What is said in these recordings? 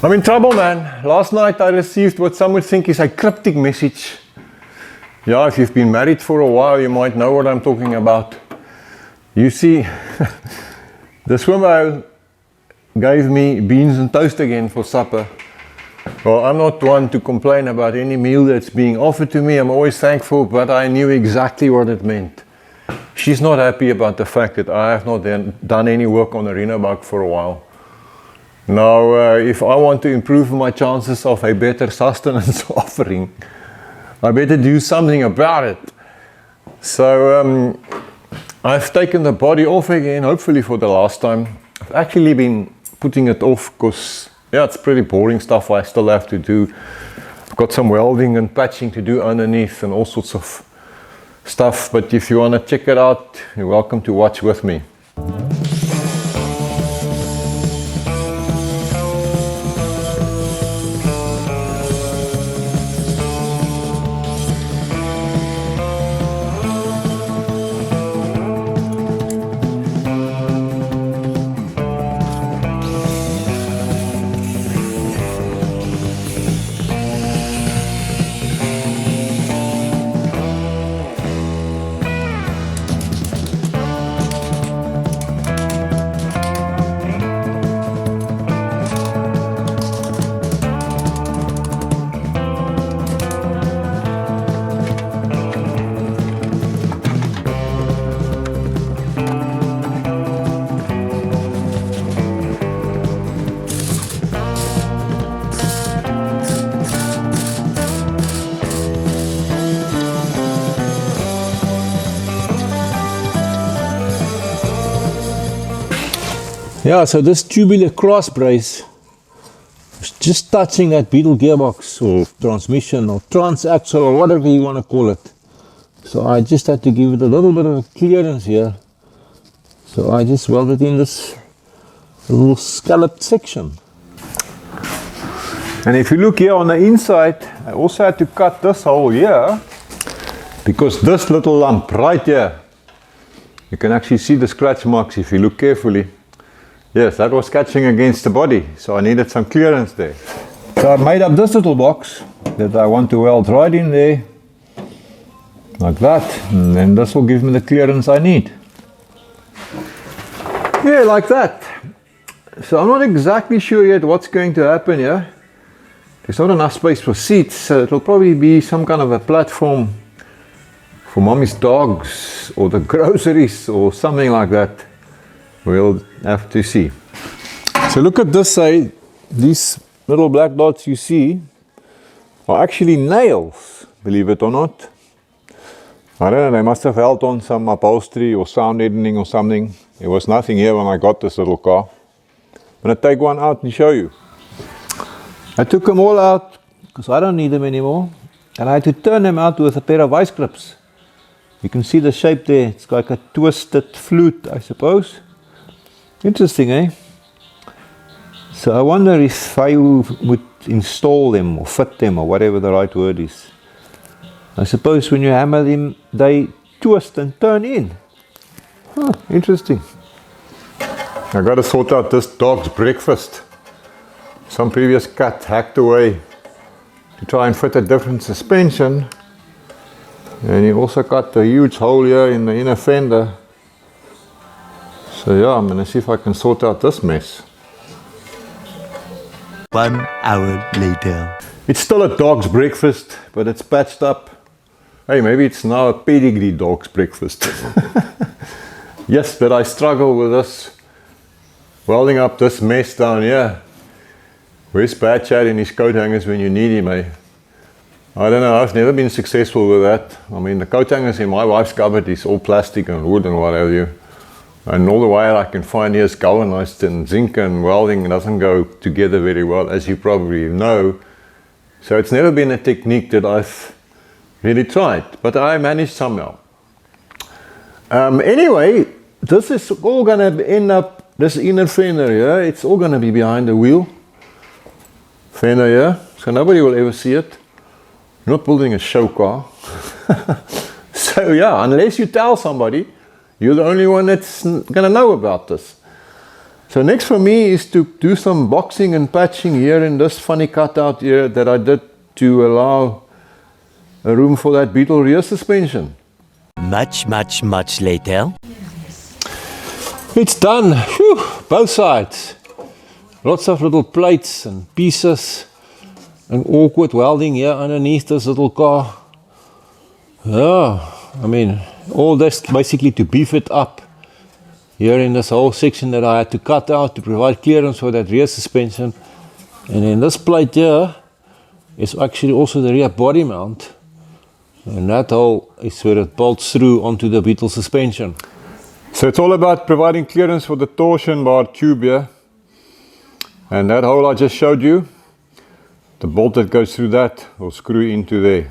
I'm in trouble, man. Last night I received what some would think is a cryptic message. Yeah, if you've been married for a while, you might know what I'm talking about. You see, the swimmer gave me beans and toast again for supper. Well, I'm not one to complain about any meal that's being offered to me. I'm always thankful, but I knew exactly what it meant. She's not happy about the fact that I have not done any work on the Renobug for a while. Now, if I want to improve my chances of a better sustenance offering, I better do something about it. So I've taken the body off again, hopefully for the last time. I've actually been putting it off because, yeah, it's pretty boring stuff I still have to do. I've got some welding and patching to do underneath and all sorts of stuff. But if you want to check it out, you're welcome to watch with me. Yeah, so this tubular cross brace is just touching that Beetle gearbox or transmission or transaxle or whatever you want to call it. So I just had to give it a little bit of clearance here. So I just welded in this little scalloped section. And if you look here on the inside, I also had to cut this hole here because this little lump right here, you can actually see the scratch marks if you look carefully. Yes, that was catching against the body, so I needed some clearance there. So I made up this little box that I want to weld right in there, like that, and then this will give me the clearance I need. Yeah, like that. So I'm not exactly sure yet what's going to happen here. There's not enough space for seats, so it'll probably be some kind of a platform for mommy's dogs or the groceries or something like that. We'll have to see. So look at this side. These little black dots you see are actually nails, believe it or not. I don't know, they must have held on some upholstery or sound deadening or something. There was nothing here when I got this little car. I'm going to take one out and show you. I took them all out because I don't need them anymore. And I had to turn them out with a pair of vice grips. You can see the shape there. It's like a twisted flute, I suppose. Interesting, eh? So I wonder if I would install them or fit them or whatever the right word is. I suppose when you hammer them, they twist and turn in. Huh, interesting. I got to sort out this dog's breakfast. Some previous cat hacked away to try and fit a different suspension. And he also got a huge hole here in the inner fender. So yeah, I'm going to see if I can sort out this mess. 1 hour later. It's still a dog's breakfast, but it's patched up. Hey, maybe it's now a pedigree dog's breakfast. Yes, but I struggle with this, welding up this mess down here. Where's Bad Chad in his coat hangers when you need him, eh? I don't know, I've never been successful with that. I mean, the coat hangers in my wife's cupboard is all plastic and wood and what have you. And all the wire I can find here is galvanized, and zinc and welding doesn't go together very well, as you probably know. So it's never been a technique that I've really tried, but I managed somehow. Anyway, this is all going to end up, this inner fender here, it's all going to be behind the wheel. Fender here, so nobody will ever see it. You're not building a show car. So yeah, unless you tell somebody, you're the only one that's going to know about this. So next for me is to do some boxing and patching here in this funny cutout here that I did to allow a room for that Beetle rear suspension. Much later. It's done. Whew, both sides. Lots of little plates and pieces and awkward welding here underneath this little car. Yeah, I mean, all this basically to beef it up here in this whole section that I had to cut out to provide clearance for that rear suspension. And then this plate here is actually also the rear body mount, and that hole is where it bolts through onto the Beetle suspension. So it's all about providing clearance for the torsion bar tube here, and that hole I just showed you, the bolt that goes through that will screw into there.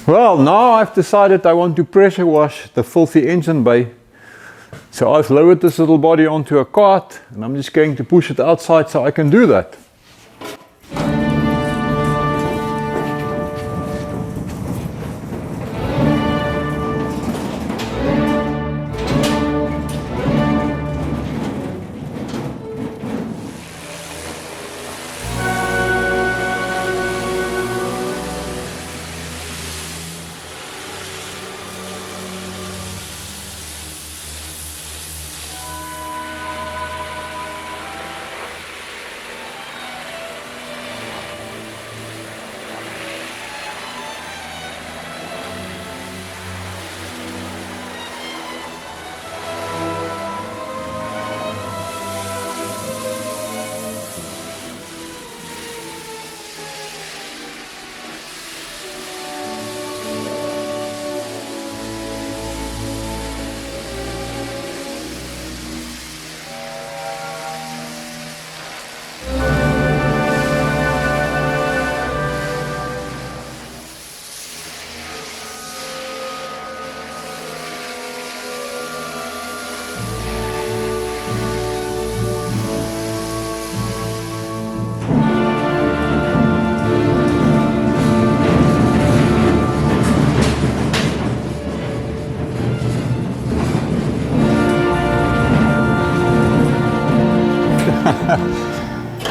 Well, now I've decided I want to pressure wash the filthy engine bay. So I've lowered this little body onto a cart, and I'm just going to push it outside so I can do that.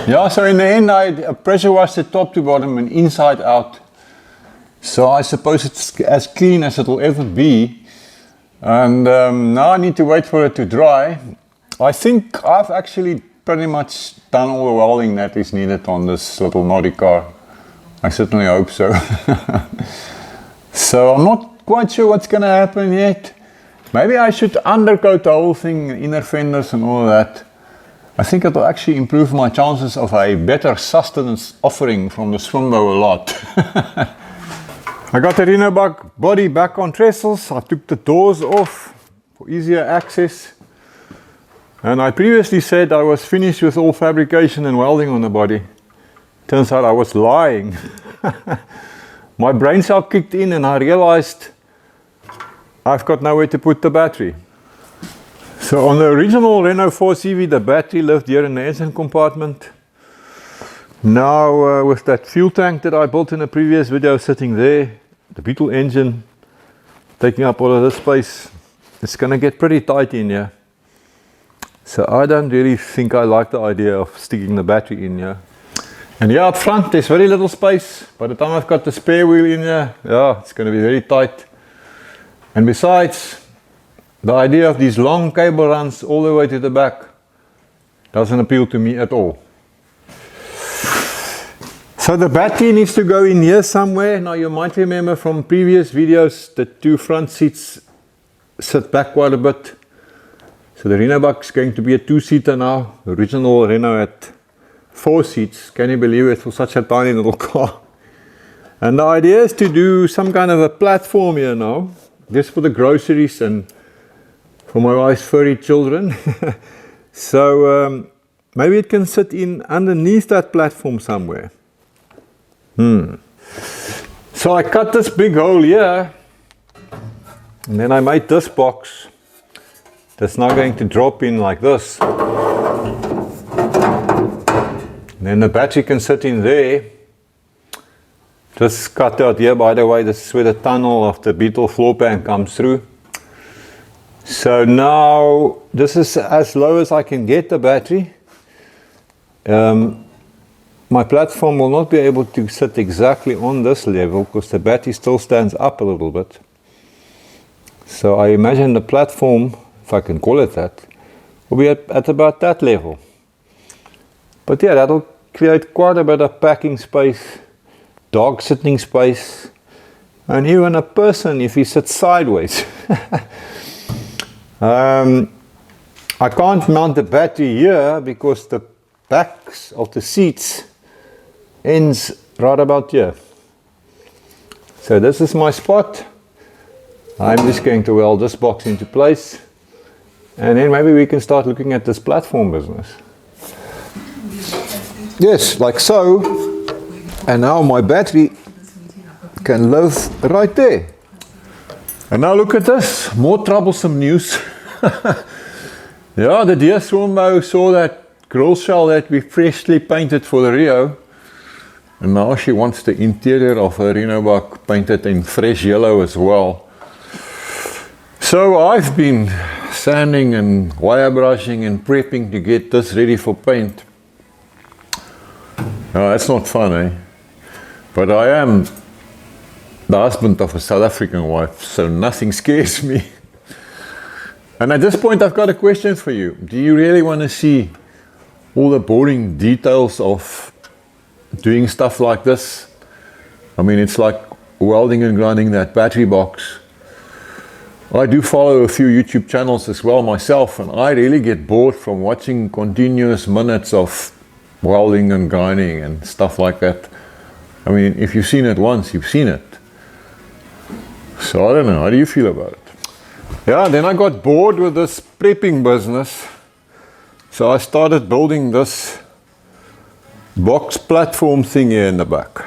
Yeah, so in the end I pressure washed it top to bottom and inside out. So I suppose it's as clean as it will ever be. And now I need to wait for it to dry. I think I've actually pretty much done all the welding that is needed on this little naughty car. I certainly hope so. So I'm not quite sure what's going to happen yet. Maybe I should undercoat the whole thing, inner fenders and all of that. I think it will actually improve my chances of a better sustenance offering from the Swimbo a lot. I got the Renobug body back on trestles. I took the doors off for easier access. And I previously said I was finished with all fabrication and welding on the body. Turns out I was lying. My brain cell kicked in and I realized I've got nowhere to put the battery. So on the original Renault 4CV, the battery lived here in the engine compartment. Now with that fuel tank that I built in a previous video sitting there, the Beetle engine taking up all of this space, it's going to get pretty tight in here. So I don't really think I like the idea of sticking the battery in here. And here up front there's very little space. By the time I've got the spare wheel in here, yeah, it's going to be very tight. And besides, the idea of these long cable runs all the way to the back doesn't appeal to me at all. So the battery needs to go in here somewhere. Now you might remember from previous videos the two front seats sit back quite a bit. So the Renobug is going to be a two-seater now. The original Renault had 4 seats. Can you believe it, for such a tiny little car? And the idea is to do some kind of a platform here now, just for the groceries and for my wife's furry children. So maybe it can sit in underneath that platform somewhere. So I cut this big hole here, and then I made this box that's now going to drop in like this. And then the battery can sit in there. Just cut out here, by the way, this is where the tunnel of the Beetle floor pan comes through. So now this is as low as I can get the battery. My platform will not be able to sit exactly on this level because the battery still stands up a little bit. So I imagine the platform, if I can call it that, will be at about that level. But yeah, that'll create quite a bit of packing space, dog sitting space, and even a person if he sits sideways. I can't mount the battery here because the backs of the seats ends right about here. So this is my spot. I'm just going to weld this box into place, and then maybe we can start looking at this platform business. Yes, like so. And now my battery can live right there. And now look at this, more troublesome news. Yeah, the dear Swambo saw that grill shell that we freshly painted for the Rio, and now she wants the interior of her Renobug painted in fresh yellow as well. So I've been sanding and wire brushing and prepping to get this ready for paint. That's not fun, eh? But I am the husband of a South African wife, so nothing scares me. And at this point I've got a question for you. Do you really want to see all the boring details of doing stuff like this? I mean, it's like welding and grinding that battery box. I do follow a few YouTube channels as well myself, and I really get bored from watching continuous minutes of welding and grinding and stuff like that. I mean, if you've seen it once, you've seen it. So I don't know, how do you feel about it? Yeah, then I got bored with this prepping business, so I started building this box platform thing here in the back.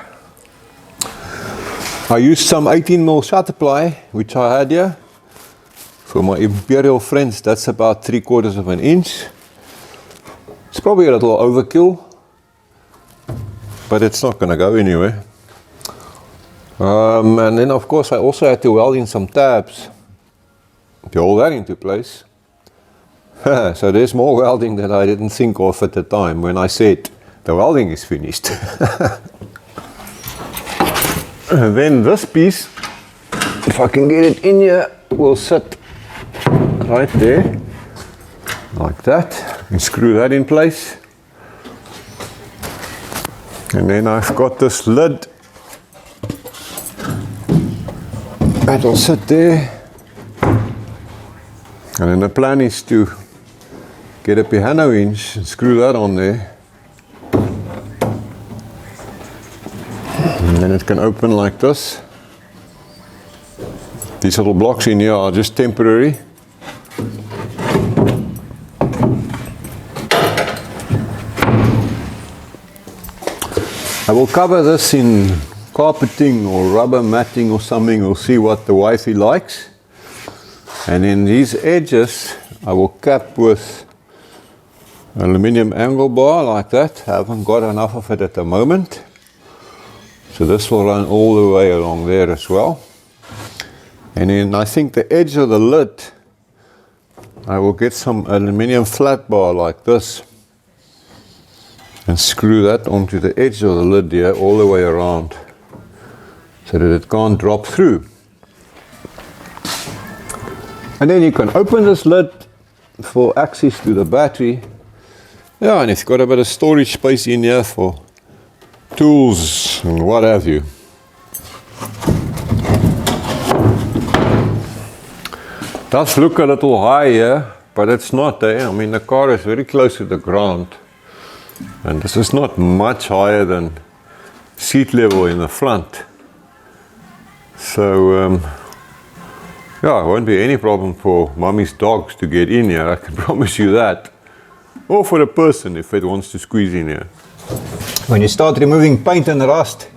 I used some 18mm shutter ply, which I had here. For my Imperial friends, that's about 3/4 of an inch. It's probably a little overkill, but it's not going to go anywhere. And then of course I also had to weld in some tabs to hold that into place. So there's more welding that I didn't think of at the time when I said the welding is finished. And then this piece, if I can get it in here, will sit right there, like that, and screw that in place. And then I've got this lid that'll sit there. And then the plan is to get a piano hinge and screw that on there. And then it can open like this. These little blocks in here are just temporary. I will cover this in carpeting or rubber matting or something. We'll see what the wifey likes. And then these edges I will cap with aluminium angle bar like that. I haven't got enough of it at the moment. So this will run all the way along there as well. And then I think the edge of the lid, I will get some aluminium flat bar like this and screw that onto the edge of the lid here all the way around so that it can't drop through. And then you can open this lid for access to the battery. Yeah, and it's got a bit of storage space in here for tools and what have you. Does look a little high here, but it's not there. I mean, the car is very close to the ground, and this is not much higher than seat level in the front. So yeah, it won't be any problem for mommy's dogs to get in here, I can promise you that. Or for a person if it wants to squeeze in here. When you start removing paint and rust,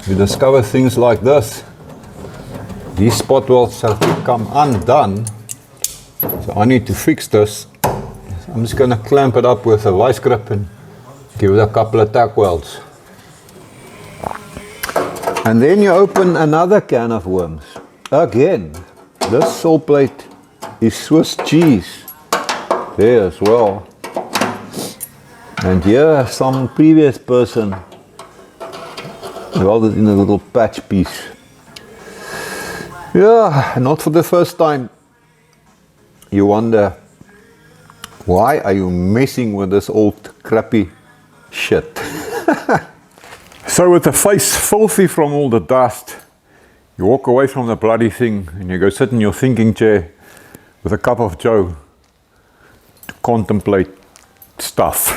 you discover things like this. These spot welds have come undone, so I need to fix this. I'm just going to clamp it up with a vice grip and give it a couple of tack welds. And then you open another can of worms. Again, this saw plate is Swiss cheese there as well. And here some previous person welded in a little patch piece. Yeah, not for the first time. You wonder, why are you messing with this old crappy shit? So with the face filthy from all the dust, you walk away from the bloody thing and you go sit in your thinking chair with a cup of joe to contemplate stuff.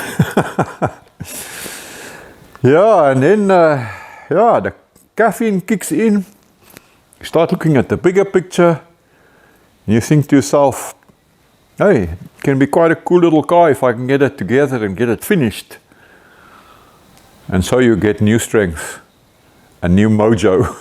Yeah, and then the caffeine kicks in. You start looking at the bigger picture and you think to yourself, hey, it can be quite a cool little car if I can get it together and get it finished. And so you get new strength, a new mojo.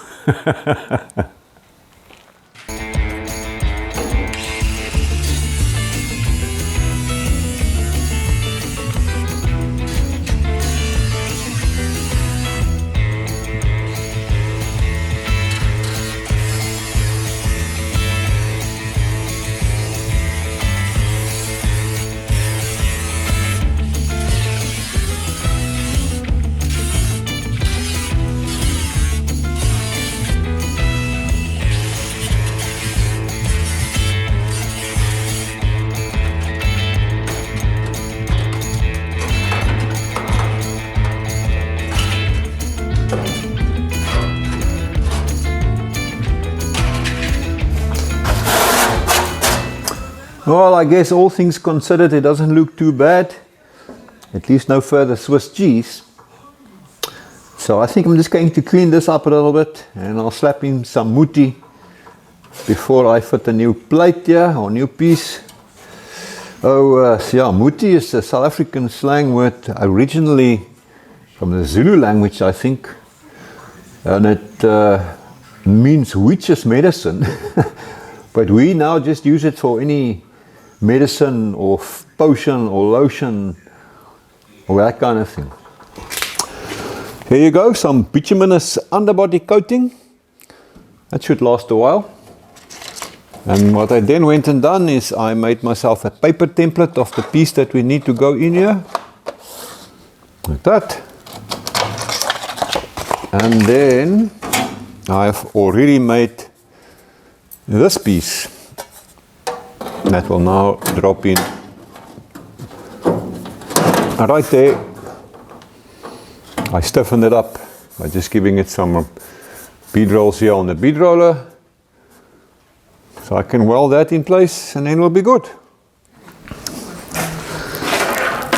Well, I guess all things considered, it doesn't look too bad. At least no further Swiss cheese. So I think I'm just going to clean this up a little bit and I'll slap in some muti before I fit a new plate here or new piece. Oh, yeah, muti is a South African slang word originally from the Zulu language, I think. And it means witch's medicine. But we now just use it for any medicine or potion or lotion or that kind of thing. Here you go, some bituminous underbody coating. That should last a while. And what I then went and done is I made myself a paper template of the piece that we need to go in here. Like that. And then I've already made this piece that will now drop in right there. I stiffened it up by just giving it some bead rolls here on the bead roller, so I can weld that in place and then we'll be good.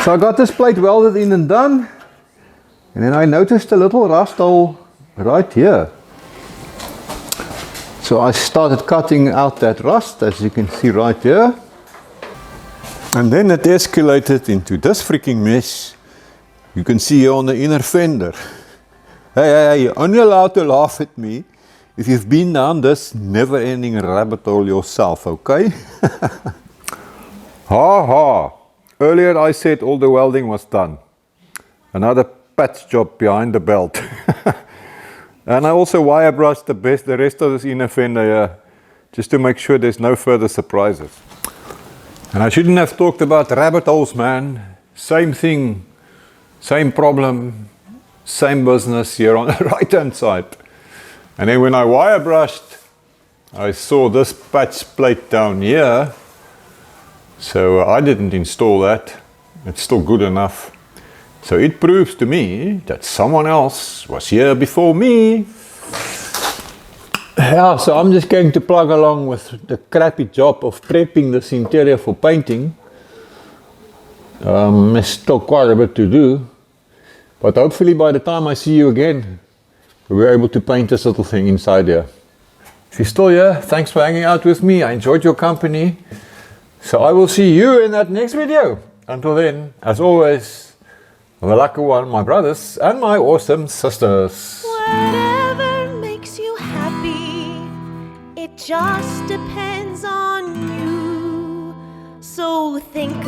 So I got this plate welded in and done, and then I noticed a little rust hole right here. So I started cutting out that rust, as you can see right here. And then it escalated into this freaking mess. You can see here on the inner fender. Hey, you're only allowed to laugh at me if you've been down this never-ending rabbit hole yourself, okay? Ha ha! Earlier I said all the welding was done. Another patch job behind the belt. And I also wire brushed the rest of this inner fender here, just to make sure there's no further surprises. And I shouldn't have talked about rabbit holes, man. Same thing, same problem, same business here on the right hand side. And then when I wire brushed, I saw this patch plate down here. So I didn't install that. It's still good enough. So it proves to me that someone else was here before me. Yeah, so I'm just going to plug along with the crappy job of prepping this interior for painting. There's still quite a bit to do. But hopefully by the time I see you again, we'll be able to paint this little thing inside here. If you're still here, thanks for hanging out with me. I enjoyed your company. So I will see you in that next video. Until then, as always, the lucky one, my brothers and my awesome sisters. Whatever makes you happy, it just depends on you. So think